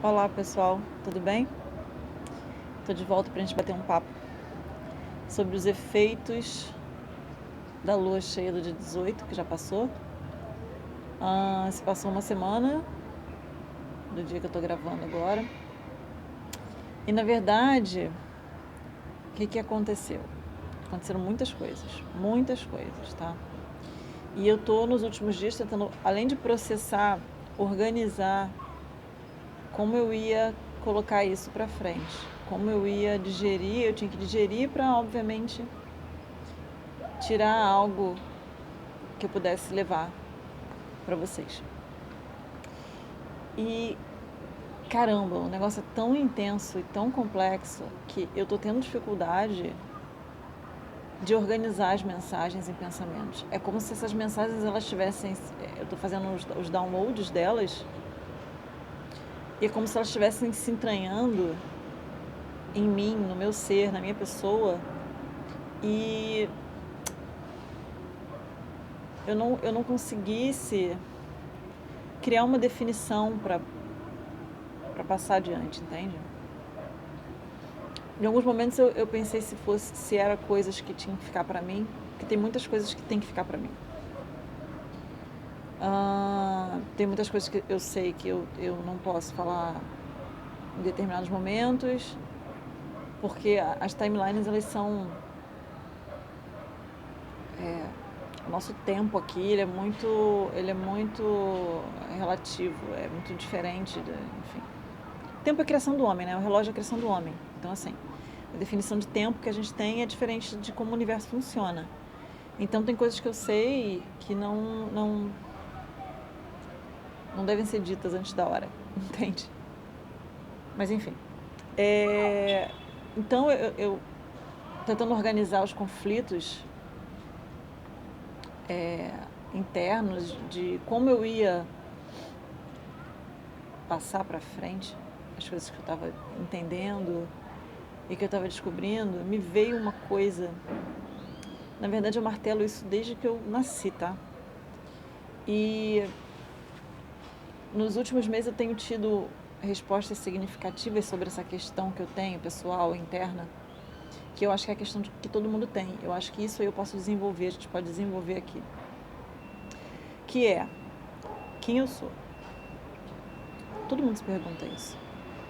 Olá pessoal, tudo bem? Estou de volta para a gente bater um papo sobre os efeitos da lua cheia do dia 18, que já passou. Se passou uma semana do dia que eu estou gravando agora. E na verdade, o que aconteceu? Aconteceram muitas coisas, tá? E eu estou nos últimos dias tentando, além de processar, organizar como eu ia colocar isso para frente, como eu ia digerir, eu tinha que digerir para, obviamente, tirar algo que eu pudesse levar para vocês. E caramba, o negócio é tão intenso e tão complexo que eu tô tendo dificuldade de organizar as mensagens em pensamentos. É como se essas mensagens elas tivessem, eu tô fazendo os downloads delas e é como se elas estivessem se entranhando em mim, no meu ser, na minha pessoa, e eu não conseguisse criar uma definição para passar adiante, entende? Em alguns momentos eu pensei se era coisas que tinham que ficar para mim, porque tem muitas coisas que tem que ficar para mim. Tem muitas coisas que eu sei que eu não posso falar em determinados momentos, porque as timelines elas são o nosso tempo aqui ele é muito relativo, é muito diferente, enfim. O tempo é a criação do homem, né? O relógio é a criação do homem. Então assim, a definição de tempo que a gente tem é diferente de como o universo funciona. Então tem coisas que eu sei que não devem ser ditas antes da hora, entende? Mas enfim. Então eu tentando organizar os conflitos internos de como eu ia passar para frente as coisas que eu estava entendendo e que eu estava descobrindo, me veio uma coisa. Na verdade, eu martelo isso desde que eu nasci, tá? E nos últimos meses eu tenho tido respostas significativas sobre essa questão que eu tenho, pessoal, interna, que eu acho que é a questão que todo mundo tem. Eu acho que isso aí eu posso desenvolver, a gente pode desenvolver aqui. Que é, quem eu sou? Todo mundo se pergunta isso.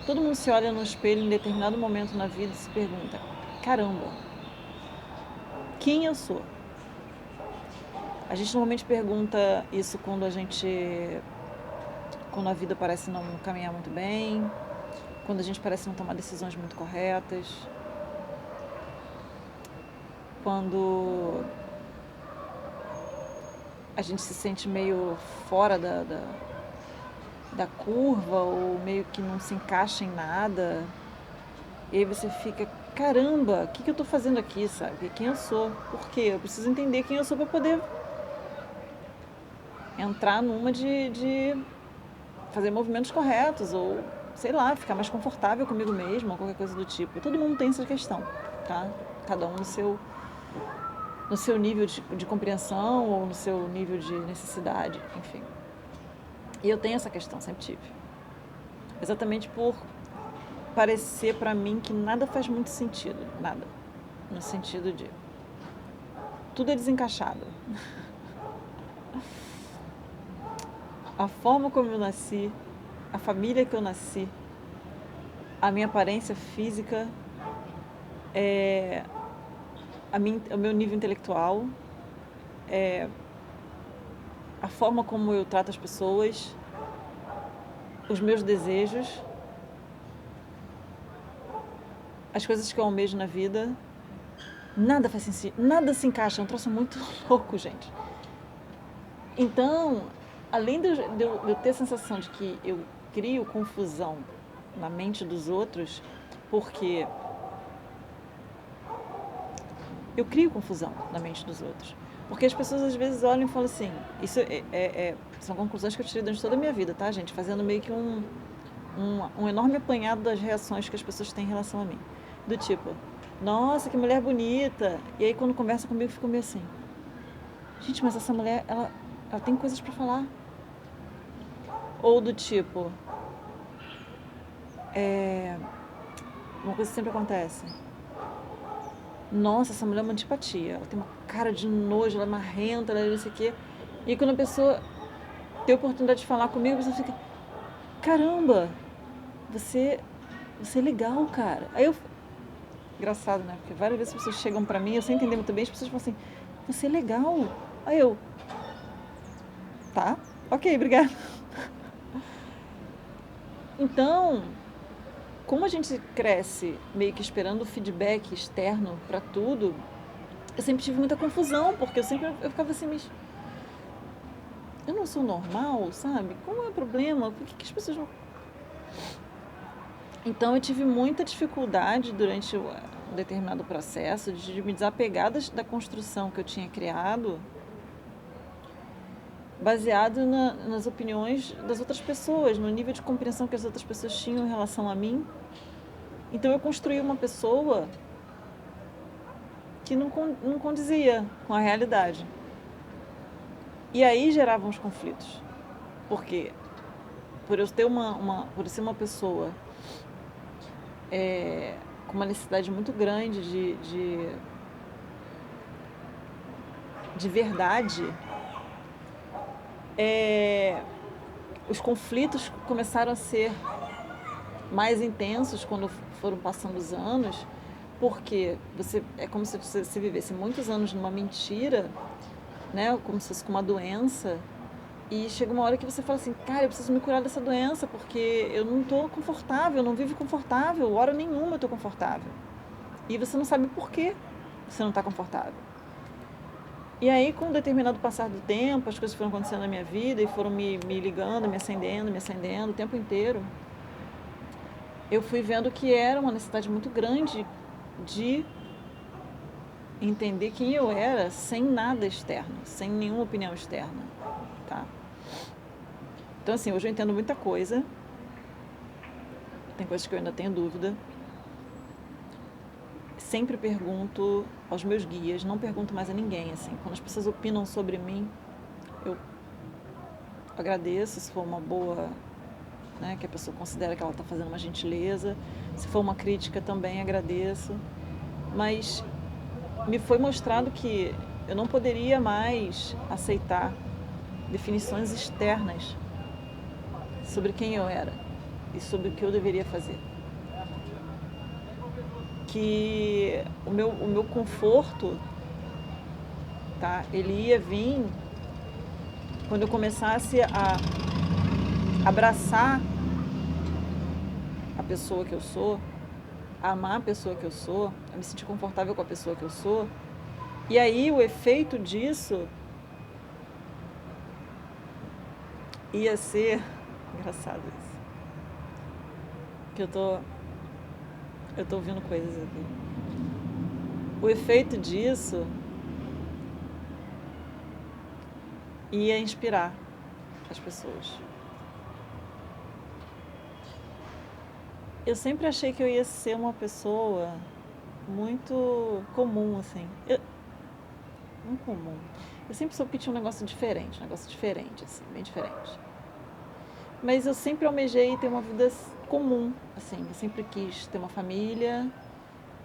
Todo mundo se olha no espelho em determinado momento na vida e se pergunta, caramba, quem eu sou? A gente normalmente pergunta isso quando a vida parece não caminhar muito bem, quando a gente parece não tomar decisões muito corretas, quando a gente se sente meio fora da curva ou meio que não se encaixa em nada. E aí você fica, caramba, o que eu estou fazendo aqui, sabe? Quem eu sou? Por quê? Eu preciso entender quem eu sou para poder entrar numa de fazer movimentos corretos ou, sei lá, ficar mais confortável comigo mesmo ou qualquer coisa do tipo. Todo mundo tem essa questão, tá? Cada um no seu nível de compreensão ou no seu nível de necessidade, enfim. E eu tenho essa questão, sempre tive. Exatamente por parecer para mim que nada faz muito sentido, nada. No sentido de tudo é desencaixado. A forma como eu nasci, a família que eu nasci, a minha aparência física, o meu nível intelectual, a forma como eu trato as pessoas, os meus desejos, as coisas que eu almejo na vida, nada faz sentido, nada se encaixa, é um troço muito louco, gente. Então, além de eu ter a sensação de que eu crio confusão na mente dos outros, porque eu crio confusão na mente dos outros. Porque as pessoas às vezes olham e falam assim, isso são conclusões que eu tirei durante toda a minha vida, tá, gente? Fazendo meio que um enorme apanhado das reações que as pessoas têm em relação a mim. Do tipo, nossa, que mulher bonita. E aí quando conversa comigo, fica meio assim, gente, mas essa mulher, ela tem coisas para falar. Ou do tipo, uma coisa que sempre acontece. Nossa, essa mulher é uma antipatia. Ela tem uma cara de nojo, ela é marrenta, ela é não sei o quê. E quando a pessoa tem a oportunidade de falar comigo, a pessoa fica, caramba, você, você é legal, cara. Aí eu, engraçado, né? Porque várias vezes as pessoas chegam pra mim, eu sem entender muito bem, as pessoas falam assim, você é legal. Aí eu, tá, ok, obrigada. Então, como a gente cresce meio que esperando o feedback externo pra tudo, eu sempre tive muita confusão, porque eu ficava assim, mas eu não sou normal, sabe? Qual é o problema? Por que as pessoas não. Então eu tive muita dificuldade durante um determinado processo de me desapegar da construção que eu tinha criado, baseado nas opiniões das outras pessoas, no nível de compreensão que as outras pessoas tinham em relação a mim. Então eu construí uma pessoa que não condizia com a realidade. E aí geravam os conflitos. Por quê? Por eu ter por eu ser uma pessoa com uma necessidade muito grande de verdade, os conflitos começaram a ser mais intensos quando foram passando os anos, porque é como se você vivesse muitos anos numa mentira, né? Como se fosse com uma doença. E chega uma hora que você fala assim, cara, eu preciso me curar dessa doença, porque eu não estou confortável, eu não vivo confortável, hora nenhuma eu estou confortável. E você não sabe por que você não está confortável. E aí, com um determinado passar do tempo, as coisas foram acontecendo na minha vida e foram me ligando, me acendendo o tempo inteiro. Eu fui vendo que era uma necessidade muito grande de entender quem eu era sem nada externo, sem nenhuma opinião externa, tá? Então, assim, hoje eu entendo muita coisa, tem coisas que eu ainda tenho dúvida. Sempre pergunto aos meus guias, não pergunto mais a ninguém, assim. Quando as pessoas opinam sobre mim, eu agradeço, se for uma boa, né, que a pessoa considera que ela está fazendo uma gentileza. Se for uma crítica, também agradeço. Mas me foi mostrado que eu não poderia mais aceitar definições externas sobre quem eu era e sobre o que eu deveria fazer. Que o meu conforto, tá, ele ia vir quando eu começasse a abraçar a pessoa que eu sou, a amar a pessoa que eu sou, a me sentir confortável com a pessoa que eu sou. E aí o efeito disso ia ser engraçado isso. Que eu tô ouvindo coisas aqui. O efeito disso ia inspirar as pessoas. Eu sempre achei que eu ia ser uma pessoa muito comum, assim. Não comum. Eu sempre soube que tinha um negócio diferente, assim, bem diferente. Mas eu sempre almejei ter uma vida comum, assim. Eu sempre quis ter uma família,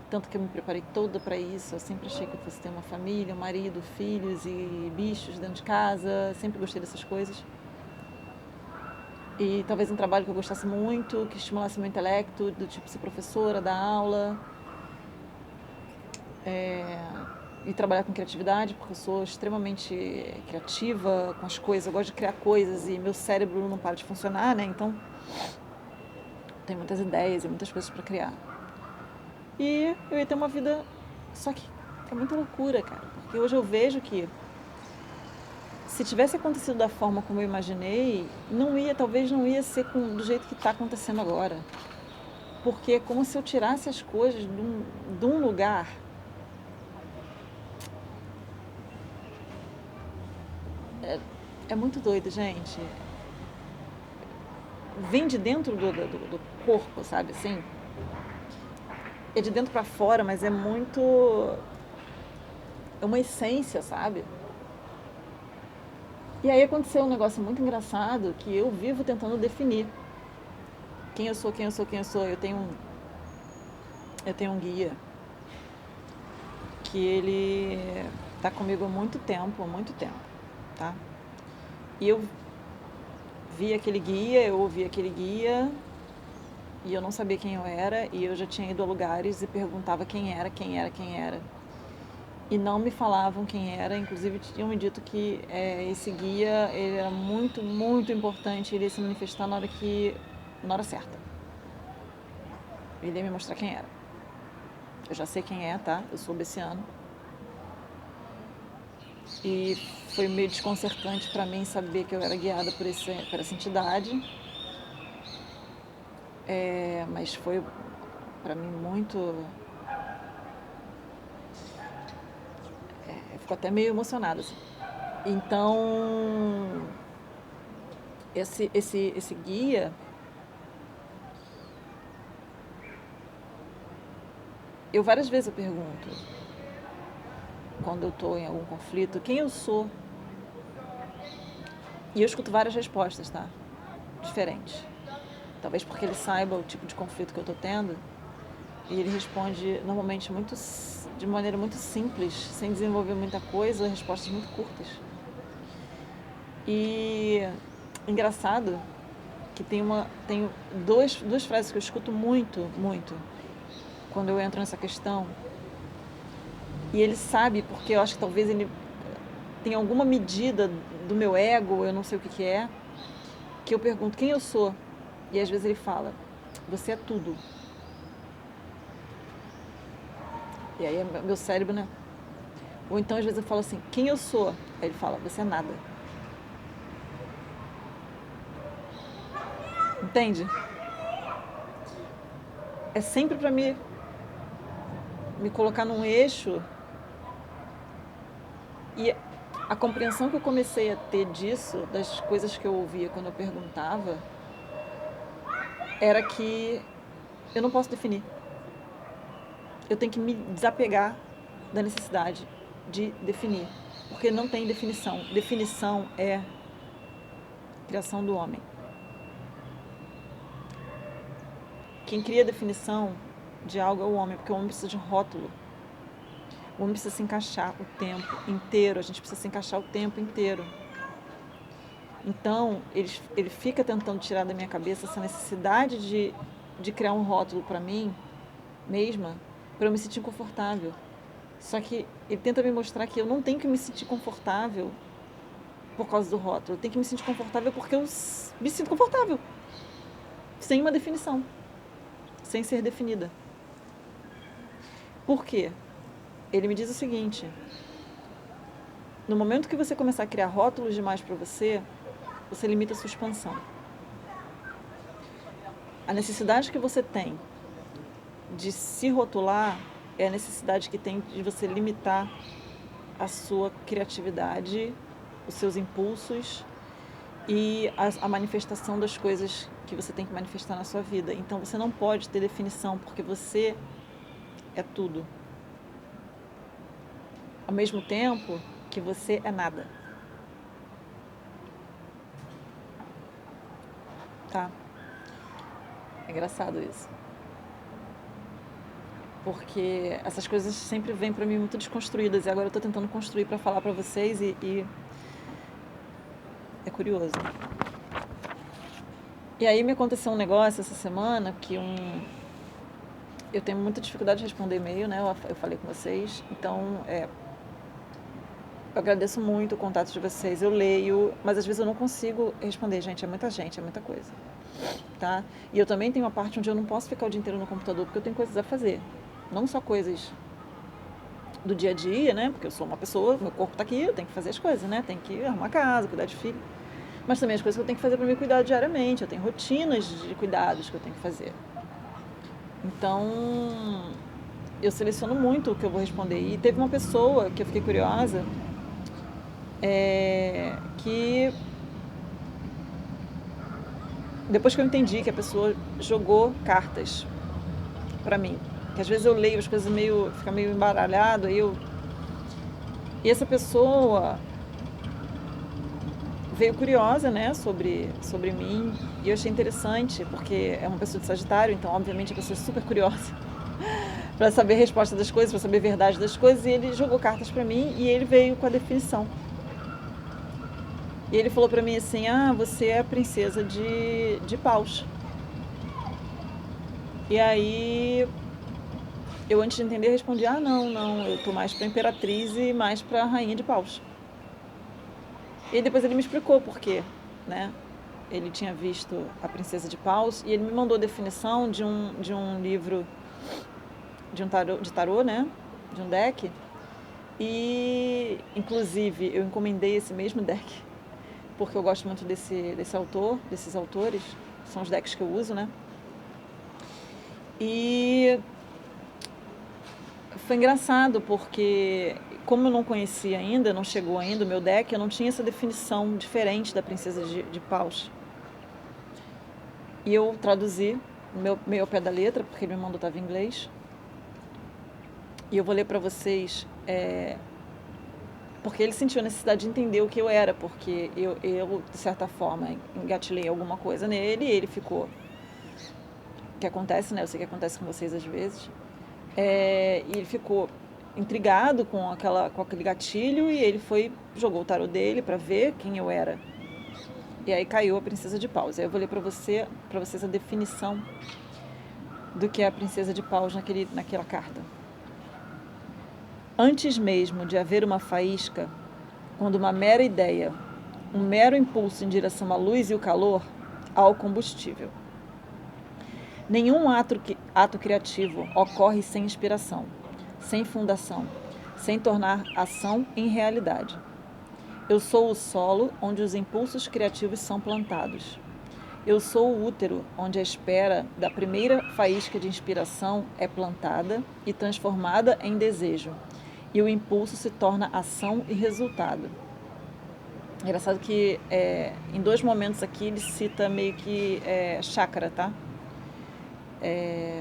tanto que eu me preparei toda para isso. Eu sempre achei que eu fosse ter uma família, um marido, filhos e bichos dentro de casa. Sempre gostei dessas coisas. E talvez um trabalho que eu gostasse muito, que estimulasse meu intelecto, do tipo ser professora, dar aula. E trabalhar com criatividade, porque eu sou extremamente criativa com as coisas. Eu gosto de criar coisas e meu cérebro não para de funcionar, né? Então, tem muitas ideias e muitas coisas para criar. E eu ia ter uma vida... Só que é muita loucura, cara. Porque hoje eu vejo que se tivesse acontecido da forma como eu imaginei, talvez não ia ser do jeito que está acontecendo agora. Porque é como se eu tirasse as coisas de um lugar. É muito doido, gente. Vem de dentro do corpo, sabe, assim? É de dentro para fora, mas é muito... É uma essência, sabe? E aí aconteceu um negócio muito engraçado que eu vivo tentando definir. quem eu sou, quem eu sou, quem eu sou. Eu tenho um guia que ele tá comigo há muito tempo, tá? E eu vi aquele guia, eu ouvi aquele guia e eu não sabia quem eu era, e eu já tinha ido a lugares e perguntava quem era. E não me falavam quem era, inclusive tinham me dito que esse guia ele era muito, muito importante, ele ia se manifestar na hora certa. Ele ia me mostrar quem era. Eu já sei quem é, tá? Eu sou Bessiano. E foi meio desconcertante para mim saber que eu era guiada por essa entidade. Mas foi para mim muito... eu fico até meio emocionada, assim. Então, esse guia, várias vezes eu pergunto, quando eu estou em algum conflito, quem eu sou? E eu escuto várias respostas, tá? Diferentes. Talvez porque ele saiba o tipo de conflito que eu estou tendo, e ele responde normalmente de maneira muito simples, sem desenvolver muita coisa, respostas muito curtas. E engraçado que tem duas frases que eu escuto muito, muito, quando eu entro nessa questão. E ele sabe, porque eu acho que talvez ele tem alguma medida do meu ego, eu não sei o que é, que eu pergunto quem eu sou. E às vezes ele fala, você é tudo. E aí é meu cérebro, né? Ou então às vezes eu falo assim, quem eu sou? Aí ele fala, você é nada. Entende? É sempre para me colocar num eixo. E a compreensão que eu comecei a ter disso, das coisas que eu ouvia quando eu perguntava, era que eu não posso definir. Eu tenho que me desapegar da necessidade de definir, porque não tem definição. Definição é criação do homem. Quem cria definição de algo é o homem, porque o homem precisa de um rótulo. O homem precisa se encaixar o tempo inteiro, a gente precisa se encaixar o tempo inteiro. Então, ele fica tentando tirar da minha cabeça essa necessidade de criar um rótulo para mim mesma, para eu me sentir confortável. Só que ele tenta me mostrar que eu não tenho que me sentir confortável por causa do rótulo. Eu tenho que me sentir confortável porque eu me sinto confortável. Sem uma definição. Sem ser definida. Por quê? Ele me diz o seguinte: no momento que você começar a criar rótulos demais para você, você limita a sua expansão. A necessidade que você tem de se rotular é a necessidade que tem de você limitar a sua criatividade, os seus impulsos e a manifestação das coisas que você tem que manifestar na sua vida. Então você não pode ter definição, porque você é tudo. Ao mesmo tempo que você é nada. Tá? É engraçado isso. Porque essas coisas sempre vêm pra mim muito desconstruídas, e agora eu tô tentando construir pra falar pra vocês, e é curioso. E aí me aconteceu um negócio essa semana que eu tenho muita dificuldade de responder e-mail, né? Eu falei com vocês, então eu agradeço muito o contato de vocês, eu leio, mas às vezes eu não consigo responder, gente, é muita coisa, tá? E eu também tenho uma parte onde eu não posso ficar o dia inteiro no computador, porque eu tenho coisas a fazer, não só coisas do dia a dia, né? Porque eu sou uma pessoa, meu corpo tá aqui, eu tenho que fazer as coisas, né? Tenho que arrumar casa, cuidar de filho, mas também as coisas que eu tenho que fazer para me cuidar diariamente, eu tenho rotinas de cuidados que eu tenho que fazer. Então, eu seleciono muito o que eu vou responder. E teve uma pessoa que eu fiquei curiosa, que depois que eu entendi que a pessoa jogou cartas pra mim, que às vezes eu leio as coisas fica meio embaralhado, e essa pessoa veio curiosa, né, sobre mim, e eu achei interessante, porque é uma pessoa de Sagitário, então obviamente a pessoa é super curiosa para saber a resposta das coisas, para saber a verdade das coisas, e ele jogou cartas para mim e ele veio com a definição. E ele falou para mim assim: ah, você é a princesa de paus. E aí eu, antes de entender, respondi: ah, não, eu tô mais para imperatriz e mais para rainha de paus. E depois ele me explicou por quê, né? Ele tinha visto a princesa de paus e ele me mandou a definição de um livro de tarô, né? De um deck. E inclusive eu encomendei esse mesmo deck porque eu gosto muito desse autor, desses autores, são os decks que eu uso, né? E foi engraçado porque, como eu não conhecia ainda, não chegou ainda o meu deck, eu não tinha essa definição diferente da princesa de paus. E eu traduzi meio ao pé da letra, porque ele me mandou, estava em inglês. E eu vou ler para vocês, porque ele sentiu a necessidade de entender o que eu era, porque eu de certa forma, engatilhei alguma coisa nele e ele ficou... Que acontece, né? Eu sei que acontece com vocês às vezes. E ele ficou intrigado com aquele gatilho e ele jogou o tarô dele para ver quem eu era. E aí caiu a princesa de paus. Aí eu vou ler para vocês a definição do que é a princesa de paus naquela carta. Antes mesmo de haver uma faísca, quando uma mera ideia, um mero impulso em direção à luz e o calor, há o combustível. Nenhum ato criativo ocorre sem inspiração, sem fundação, sem tornar ação em realidade. Eu sou o solo onde os impulsos criativos são plantados. Eu sou o útero onde a espera da primeira faísca de inspiração é plantada e transformada em desejo, e o impulso se torna ação e resultado. É engraçado que em 2 momentos aqui ele cita meio que chakra, tá?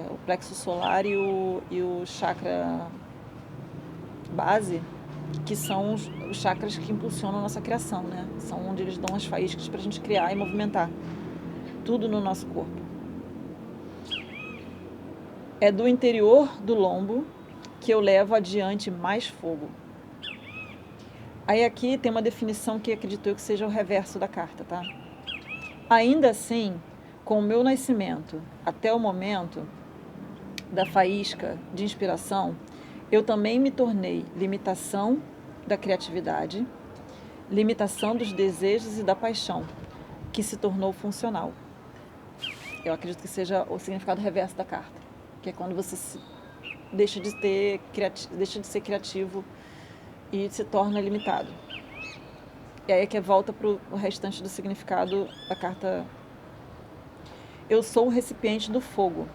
O plexo solar e o chakra base, que são os chakras que impulsionam a nossa criação, né? São onde eles dão as faíscas para a gente criar e movimentar tudo no nosso corpo. É do interior do lombo que eu levo adiante mais fogo. Aí aqui tem uma definição que acredito eu que seja o reverso da carta, tá? Ainda assim, com o meu nascimento até o momento da faísca de inspiração, eu também me tornei limitação da criatividade, limitação dos desejos e da paixão, que se tornou funcional. Eu acredito que seja o significado reverso da carta, que é quando você deixa de ser criativo e se torna limitado. E aí é que volta para o restante do significado da carta. Eu sou o recipiente do fogo,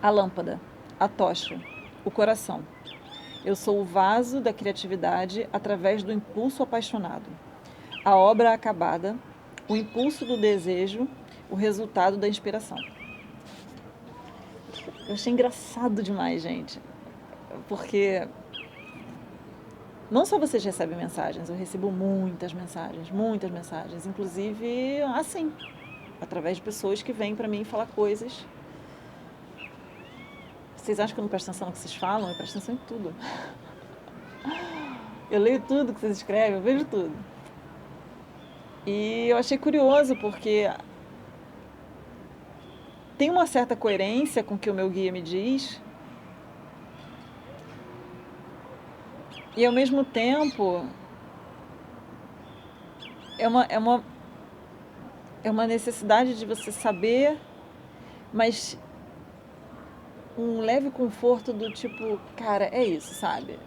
a lâmpada, a tocha, o coração. Eu sou o vaso da criatividade através do impulso apaixonado, a obra acabada, o impulso do desejo, o resultado da inspiração. Eu achei engraçado demais, gente, porque não só vocês recebem mensagens, eu recebo muitas mensagens, inclusive assim, através de pessoas que vêm para mim falar coisas. Vocês acham que eu não presto atenção no que vocês falam? Eu presto atenção em tudo. Eu leio tudo que vocês escrevem, eu vejo tudo. E eu achei curioso porque tem uma certa coerência com o que o meu guia me diz. E ao mesmo tempo é uma necessidade de você saber, mas um leve conforto do tipo, cara, é isso, sabe?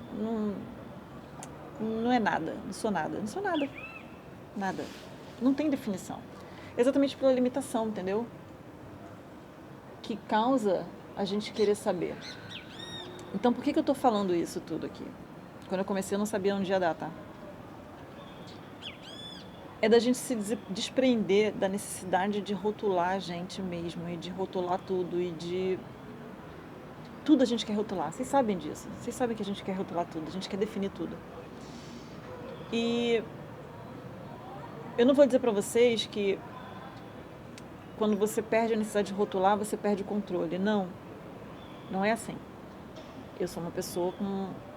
Não é nada, não sou nada. Nada. Não tem definição. Exatamente pela limitação, entendeu? Que causa a gente querer saber. Então, por que eu tô falando isso tudo aqui? Quando eu comecei, eu não sabia onde ia dar, tá? É da gente se desprender da necessidade de rotular a gente mesmo, e de rotular tudo, e de... Tudo a gente quer rotular. Vocês sabem disso. Vocês sabem que a gente quer rotular tudo, a gente quer definir tudo. E Eu não vou dizer para vocês que quando você perde a necessidade de rotular, você perde o controle. Não, não é assim. Eu sou uma pessoa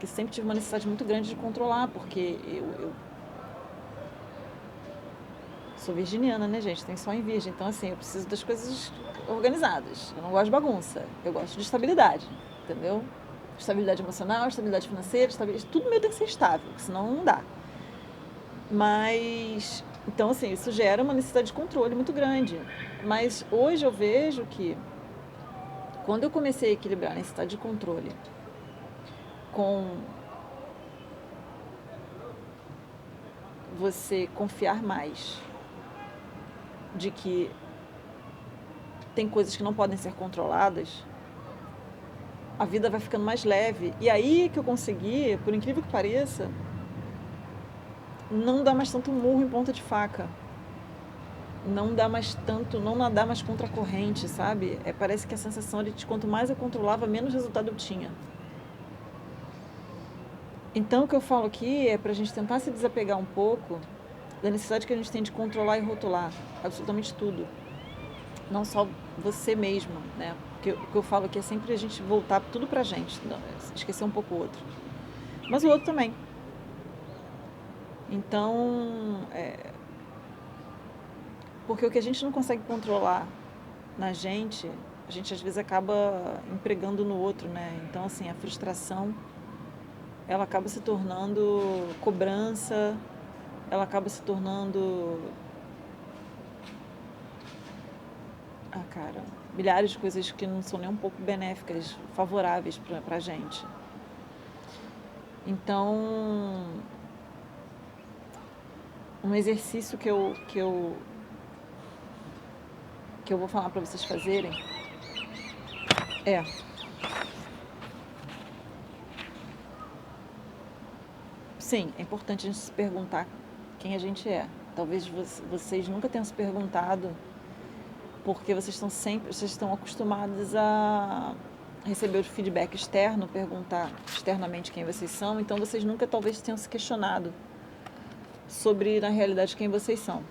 que sempre tive uma necessidade muito grande de controlar, porque eu sou virginiana, né, gente? Tem sol em virgem. Então, assim, eu preciso das coisas organizadas. Eu não gosto de bagunça. Eu gosto de estabilidade, entendeu? Estabilidade emocional, estabilidade financeira, estabilidade, tudo meu tem que ser estável, senão não dá. Mas, então, assim, isso gera uma necessidade de controle muito grande. Mas hoje eu vejo que quando eu comecei a equilibrar a necessidade de controle com você confiar mais de que tem coisas que não podem ser controladas, a vida vai ficando mais leve. E aí que eu consegui, por incrível que pareça, não dar mais tanto murro em ponta de faca. Não dá mais tanto, não nadar mais contra a corrente, sabe? Parece que a sensação era de quanto mais eu controlava, menos resultado eu tinha. Então o que eu falo aqui é para a gente tentar se desapegar um pouco da necessidade que a gente tem de controlar e rotular absolutamente tudo. Não só você mesmo, né? O que eu falo aqui é sempre a gente voltar tudo pra gente, não, esquecer um pouco o outro. Mas o outro também. Então, porque o que a gente não consegue controlar na gente, a gente às vezes acaba empregando no outro, né? Então, assim, a frustração, ela acaba se tornando cobrança, ela acaba se tornando, cara, milhares de coisas que não são nem um pouco benéficas, favoráveis pra gente. Então, um exercício que eu vou falar para vocês fazerem é sim, é importante a gente se perguntar quem a gente é. Talvez vocês nunca tenham se perguntado, porque vocês estão acostumados a receber o feedback externo, perguntar externamente quem vocês são, então vocês nunca talvez tenham se questionado sobre, na realidade, quem vocês são.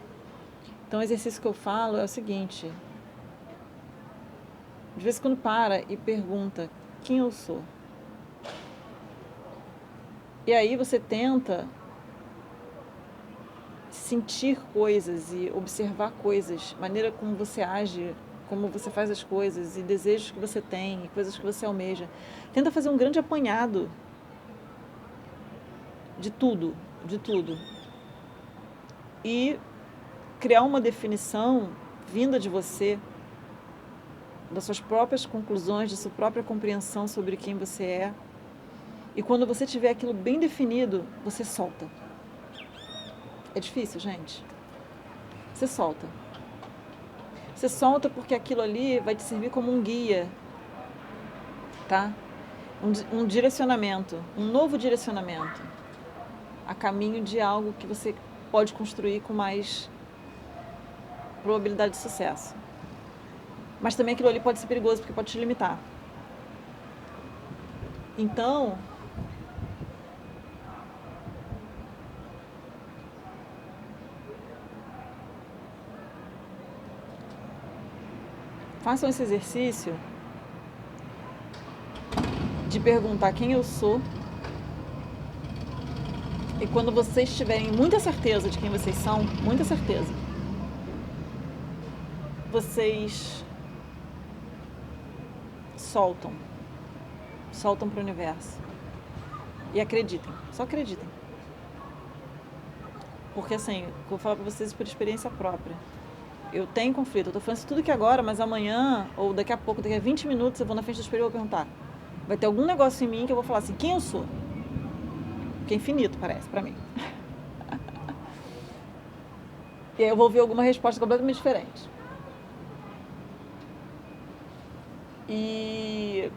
Então, o exercício que eu falo é o seguinte: de vez em quando para e pergunta quem eu sou. E aí você tenta sentir coisas e observar coisas, maneira como você age, como você faz as coisas, e desejos que você tem, e coisas que você almeja. Tenta fazer um grande apanhado de tudo, de tudo. E criar uma definição vinda de você, das suas próprias conclusões, da sua própria compreensão sobre quem você é. E quando você tiver aquilo bem definido, você solta. É difícil, gente? Você solta. Você solta porque aquilo ali vai te servir como um guia, tá? Um direcionamento, um novo direcionamento a caminho de algo que você pode construir com mais probabilidade de sucesso. Mas também aquilo ali pode ser perigoso porque pode te limitar. Então, façam esse exercício de perguntar quem eu sou. E quando vocês tiverem muita certeza de quem vocês são, muita certeza, vocês soltam para o universo. E acreditem, só acreditem. Porque assim, vou falar para vocês por experiência própria. Eu tenho conflito, eu tô falando isso tudo aqui agora, mas amanhã, ou daqui a pouco, daqui a 20 minutos, eu vou na frente do espelho e vou perguntar. Vai ter algum negócio em mim que eu vou falar assim, quem eu sou? Que é infinito, parece, pra mim. E aí eu vou ouvir alguma resposta completamente diferente. E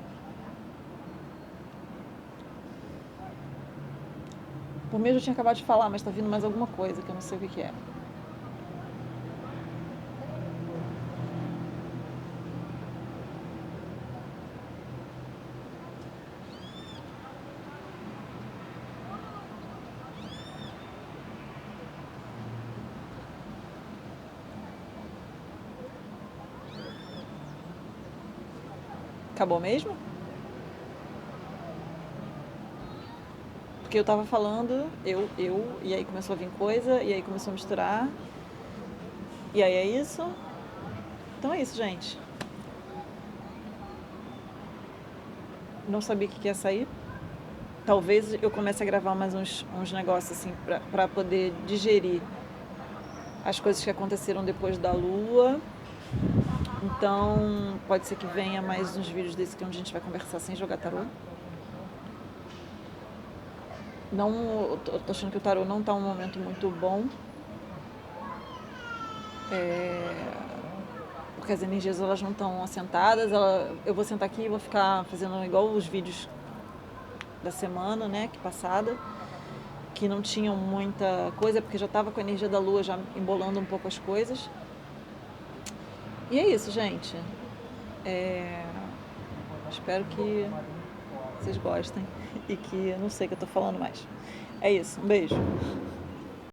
por mim eu já tinha acabado de falar, mas tá vindo mais alguma coisa que eu não sei o que é. Acabou mesmo? Porque eu tava falando, e aí começou a vir coisa, e aí começou a misturar. E aí é isso. Então é isso, gente. Não sabia que ia sair. Talvez eu comece a gravar mais uns negócios assim pra poder digerir as coisas que aconteceram depois da lua. Então pode ser que venha mais uns vídeos desse que onde a gente vai conversar sem jogar tarô. Não, eu tô achando que o tarô não tá um momento muito bom. Porque as energias elas não estão assentadas. Eu vou sentar aqui e vou ficar fazendo igual os vídeos da semana, né, que passada, que não tinham muita coisa, porque já estava com a energia da lua já embolando um pouco as coisas. E é isso, gente. Espero que vocês gostem e que eu não sei o que eu tô falando mais. É isso, um beijo.